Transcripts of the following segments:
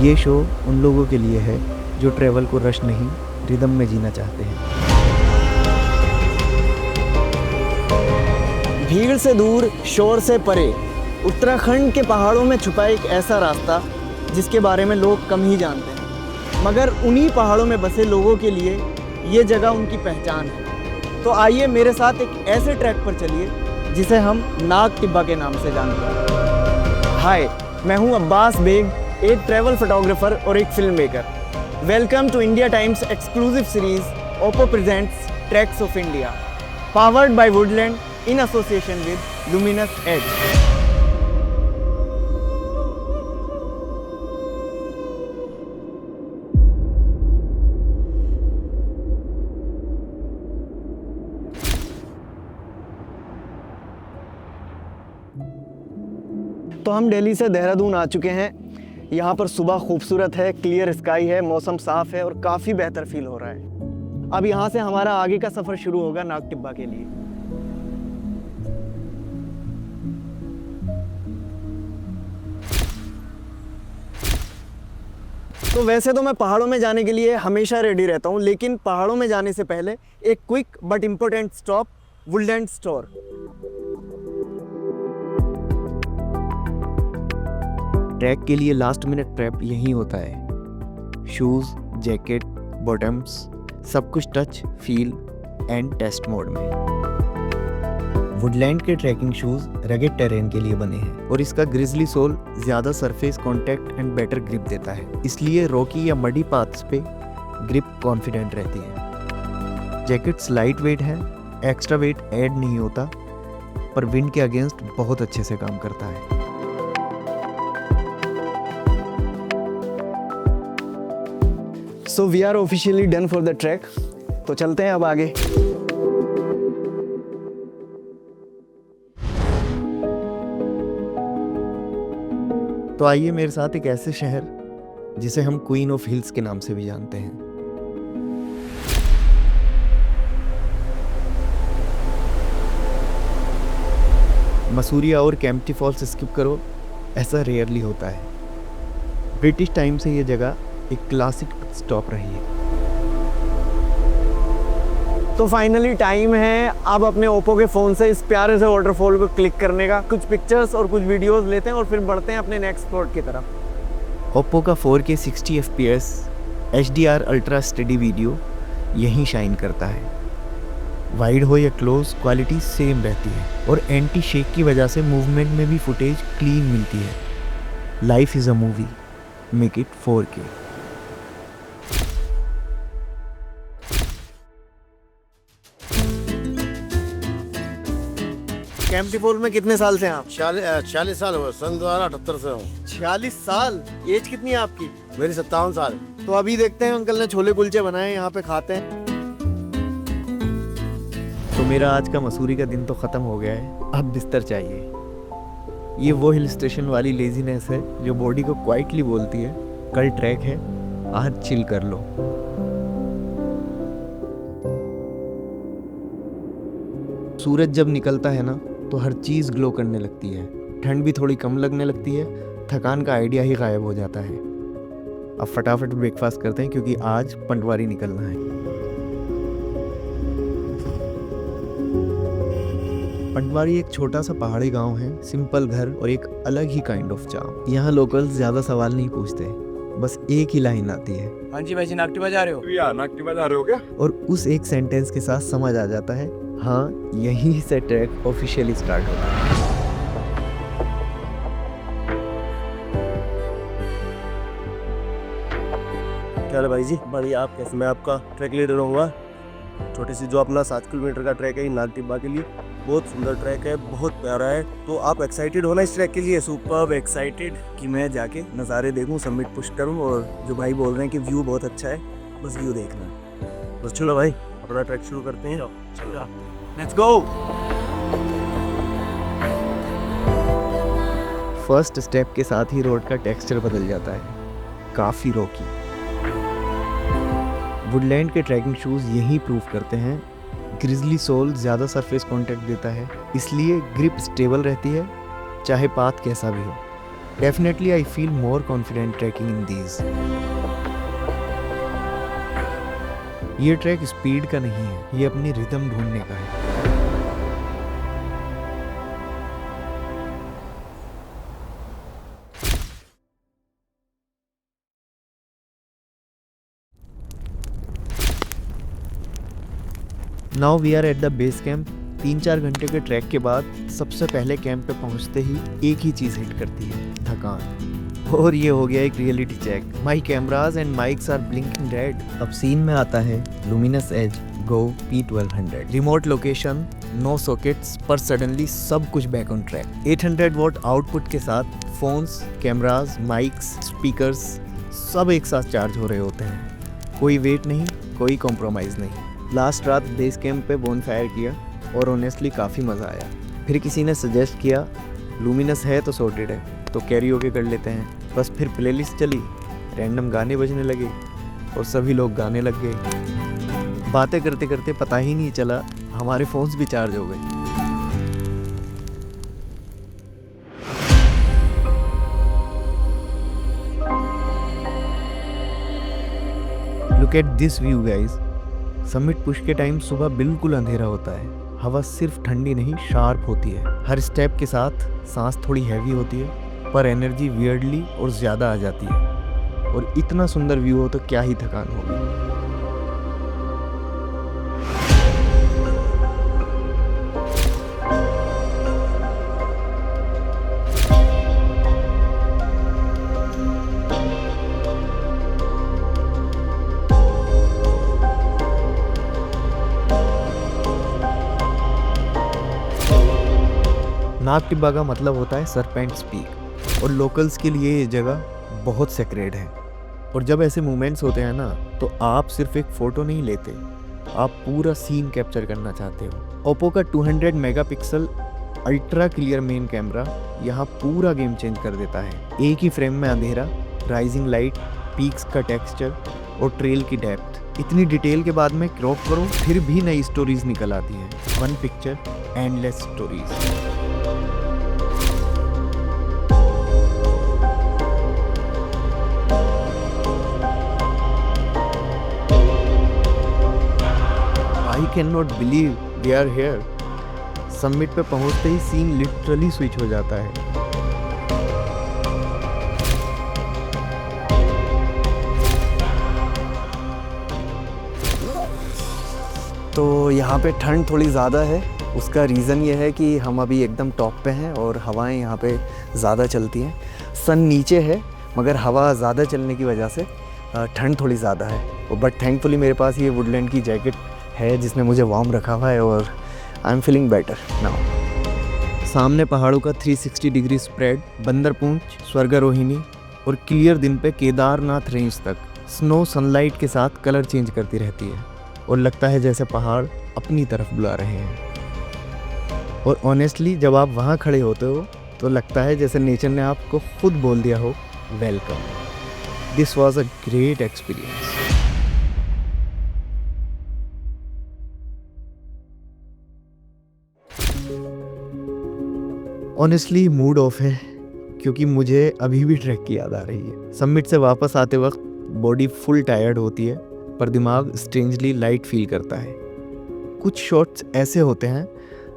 ये शो उन लोगों के लिए है जो ट्रैवल को रश नहीं, रिदम में जीना चाहते हैं। भीड़ से दूर, शोर से परे, उत्तराखंड के पहाड़ों में छुपा एक ऐसा रास्ता जिसके बारे में लोग कम ही जानते हैं, मगर उन्हीं पहाड़ों में बसे लोगों के लिए ये जगह उनकी पहचान है। तो आइए मेरे साथ एक ऐसे ट्रैक पर चलिए जिसे हम नाग टिब्बा के नाम से जानते हैं। हाय, मैं हूं अब्बास बेग, एक ट्रैवल फोटोग्राफर और एक film maker. Welcome to India Times exclusive series Oppo presents Tracks of India, powered by Woodland in association with Luminous Edge. तो हम दिल्ली से देहरादून आ चुके हैं। यहाँ पर सुबह खूबसूरत है, क्लियर स्काई है, मौसम साफ है और काफ़ी बेहतर फील हो रहा है। अब यहाँ से हमारा आगे का सफ़र शुरू होगा नाग टिब्बा के लिए। तो वैसे तो मैं पहाड़ों में जाने के लिए हमेशा रेडी रहता हूँ, लेकिन पहाड़ों में जाने से पहले एक quick but important stop, Woodland store. Track के लिए लास्ट मिनट प्रेप यही होता है। शूज़, जैकेट, बॉटम्स, सब कुछ touch, feel and test mode में। वुडलैंड के ट्रैकिंग शूज़ रगेड टेरेन के लिए बने हैं और इसका ग्रिजली सोल ज़्यादा surface contact and better grip देता है, इसलिए रॉकी या मडी पाथ्स पे ग्रिप कॉन्फिडेंट रहती है। जैकेट्स लाइट वेट है, एक्स्ट्रा वेट ऐड नहीं होता, पर विंड के अगेंस्ट बहुत अच्छे से काम करता है। So we are officially done for the track. तो चलते हैं अब आगे। तो आइए मेरे साथ एक ऐसे शहर जिसे हम क्वीन ऑफ हिल्स के नाम से भी जानते हैं। मसूरिया और केम्प्टी फॉल्स स्किप करो, ऐसा रेयरली होता है। ब्रिटिश टाइम से ये जगह एक क्लासिक स्टॉप रही है। तो फाइनली टाइम है अब अपने ओप्पो के फ़ोन से इस प्यारे से वाटरफॉल को क्लिक करने का। कुछ पिक्चर्स और कुछ वीडियोस लेते हैं और फिर बढ़ते हैं अपने नेक्स्ट स्पॉट की तरफ। ओप्पो का 4K 60 FPS HDR ultra steady video यहीं शाइन करता है। वाइड हो या क्लोज, क्वालिटी सेम रहती है और एंटी शेक की वजह से मूवमेंट में भी फुटेज क्लीन मिलती है। Life is a movie, make it 4K। Kempty fall में कितने साल से हैं आप? 46 साल हुए, सन 2078 से हूँ। 46 साल? एज कितनी है आपकी? मेरी 57 साल। तो अभी देखते हैं, अंकल ने छोले कुलचे बनाए, यहाँ पे खाते हैं। तो मेरा आज का मसूरी का दिन तो ख़त्म हो गया है, अब बिस्तर चाहिए। ये वो हिल स्टेशन वाली लेजीनेस है जो बॉडी को क्वाइटली बोलती है, कल ट्रैक है, आज चिल कर लो। सूरज जब निकलता है ना तो हर चीज़ ग्लो करने लगती है, ठंड भी थोड़ी कम लगने लगती है, थकान का आइडिया ही गायब हो जाता है। अब फटाफट ब्रेकफास्ट करते हैं क्योंकि आज पंटवारी निकलना है। पंटवारी एक छोटा सा पहाड़ी गांव है, सिंपल घर और एक अलग ही काइंड ऑफ चार्म। यहाँ लोकल्स ज़्यादा सवाल नहीं पूछते, बस एक ही लाइन आती है, हाँ जी भाई जी, नाग टिब्बा जा रहे हो? या नाग टिब्बा जा रहे हो क्या? और उस एक सेंटेंस के साथ समझ आ जाता है, हाँ यहीं से ट्रैक ऑफिशियली स्टार्ट होता है। क्या भाई जी, बढ़िया। आप कैसे? मैं आपका ट्रैक लीडर रहूँगा। छोटी सी जो अपना 7 किलोमीटर का ट्रैक है नाग टिब्बा के लिए, बहुत सुंदर ट्रैक है, बहुत प्यारा है। तो आप एक्साइटेड हो ना इस ट्रैक के लिए? सुपर्ब एक्साइटेड कि मैं जाके नज़ारे देखूं, समिट पुश करूं, और जो भाई बोल रहे हैं कि व्यू बहुत अच्छा है, बस व्यू देखना है। बस चलो भाई, अपना ट्रैक शुरू करते हैं। चलो लेट्स गो। फर्स्ट स्टेप के साथ ही रोड का टेक्सचर बदल जाता है, काफ़ी रॉकी। वुडलैंड के ट्रैकिंग शूज़ यही प्रूव करते हैं, ग्रिजली सोल ज़्यादा सरफेस कांटेक्ट देता है, इसलिए ग्रिप स्टेबल रहती है, चाहे पाथ कैसा भी हो। Definitely I feel more confident trekking in these. ये ट्रैक स्पीड का नहीं है, ये अपनी रिदम ढूंढने का है। Now we are at the base camp. 3-4 घंटे के ट्रैक के बाद सबसे पहले कैंप पे पहुंचते ही एक ही चीज़ हिट करती है, थकान। और ये हो गया एक reality check. My cameras and mics are blinking red. अब सीन में आता है luminous edge go P1200। Remote location, no sockets, पर सडनली सब कुछ back on track. 800 watt output के साथ फोन्स, कैमराज, माइक्स, स्पीकर्स सब एक साथ चार्ज हो रहे होते हैं। कोई वेट नहीं, कोई कॉम्प्रोमाइज़ नहीं। लास्ट रात बेस कैंप पे बोनफायर किया और ऑनेस्टली काफ़ी मज़ा आया। फिर किसी ने सजेस्ट किया लुमिनस है तो सॉर्टेड है, तो कैरियोके कर लेते हैं। बस फिर प्लेलिस्ट चली, रैंडम गाने बजने लगे और सभी लोग गाने लग गए। बातें करते करते पता ही नहीं चला हमारे फ़ोन्स भी चार्ज हो गए। Look at this view guys. Summit push के टाइम सुबह बिल्कुल अंधेरा होता है। हवा सिर्फ ठंडी नहीं शार्प होती है। हर स्टेप के साथ सांस थोड़ी हैवी होती है, पर एनर्जी वियर्डली और ज़्यादा आ जाती है। और इतना सुंदर व्यू हो तो क्या ही थकान होगी। नाग टिब्बा का मतलब होता है सरपेंट्स पीक, और लोकल्स के लिए ये जगह बहुत सेक्रेड है। और जब ऐसे मोमेंट्स होते हैं ना, तो आप सिर्फ एक फ़ोटो नहीं लेते, आप पूरा सीन कैप्चर करना चाहते हो। ओप्पो का 200 megapixel ultra clear main camera यहाँ पूरा गेम चेंज कर देता है। एक ही फ्रेम में अंधेरा, राइजिंग लाइट, पीक्स का टेक्सचर और ट्रेल की डेप्थ। इतनी डिटेल के बाद में क्रॉप करो फिर भी नई स्टोरीज निकल आती हैं। One picture endless stories. I cannot believe we are here. Summit पे पहुंचते ही सीन लिटरली स्विच हो जाता है। तो यहाँ पे ठंड थोड़ी ज़्यादा है। उसका रीज़न ये है कि हम अभी एकदम टॉप पे हैं और हवाएं यहाँ पे ज़्यादा चलती हैं। सन नीचे है मगर हवा ज़्यादा चलने की वजह से ठंड थोड़ी ज़्यादा है। बट थैंकफुली मेरे पास ये वुडलैंड की जैकेट है जिसने मुझे वार्म रखा हुआ है और I am feeling better now. सामने पहाड़ों का 360 डिग्री स्प्रेड, बंदरपूंछ, स्वर्गारोहिणी और क्लियर दिन पे केदारनाथ रेंज तक स्नो सनलाइट के साथ कलर चेंज करती रहती है और लगता है जैसे पहाड़ अपनी तरफ बुला रहे हैं। और ऑनेस्टली जब आप वहाँ खड़े होते हो तो लगता है जैसे नेचर ने आपको खुद बोल दिया हो welcome. This was a great experience. Honestly mood off है क्योंकि मुझे अभी भी ट्रैक की याद आ रही है। समिट से वापस आते वक्त बॉडी फुल टायर्ड होती है पर दिमाग स्ट्रेंजली लाइट फील करता है। कुछ शॉट्स ऐसे होते हैं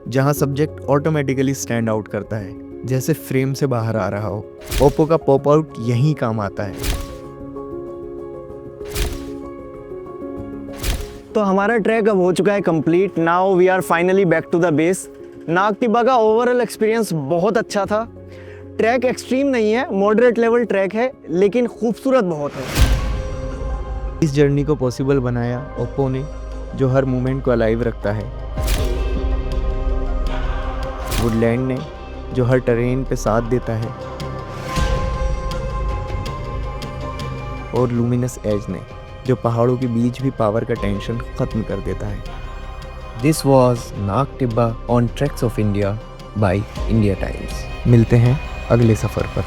जहां सब्जेक्ट ऑटोमेटिकली स्टैंड आउट करता है, जैसे फ्रेम से बाहर आ रहा हो। ओप्पो का पॉप आउट यहीं काम आता है। तो हमारा ट्रैक अब हो चुका है complete. Now we are finally back to the base. Nag Tibba का ओवरऑल एक्सपीरियंस बहुत अच्छा था। ट्रैक एक्सट्रीम नहीं है, मॉडरेट लेवल ट्रैक है, लेकिन खूबसूरत बहुत है। इस जर्नी को पॉसिबल बनाया ओप्पो ने, जो हर मोमेंट को अलाइव रखता है। वुडलैंड ने, जो हर टेरेन पे साथ देता है। और लुमिनस एज ने, जो पहाड़ों के बीच भी पावर का टेंशन खत्म कर देता है। This was Nag Tibba on tracks of India by India times. मिलते हैं अगले सफ़र पर।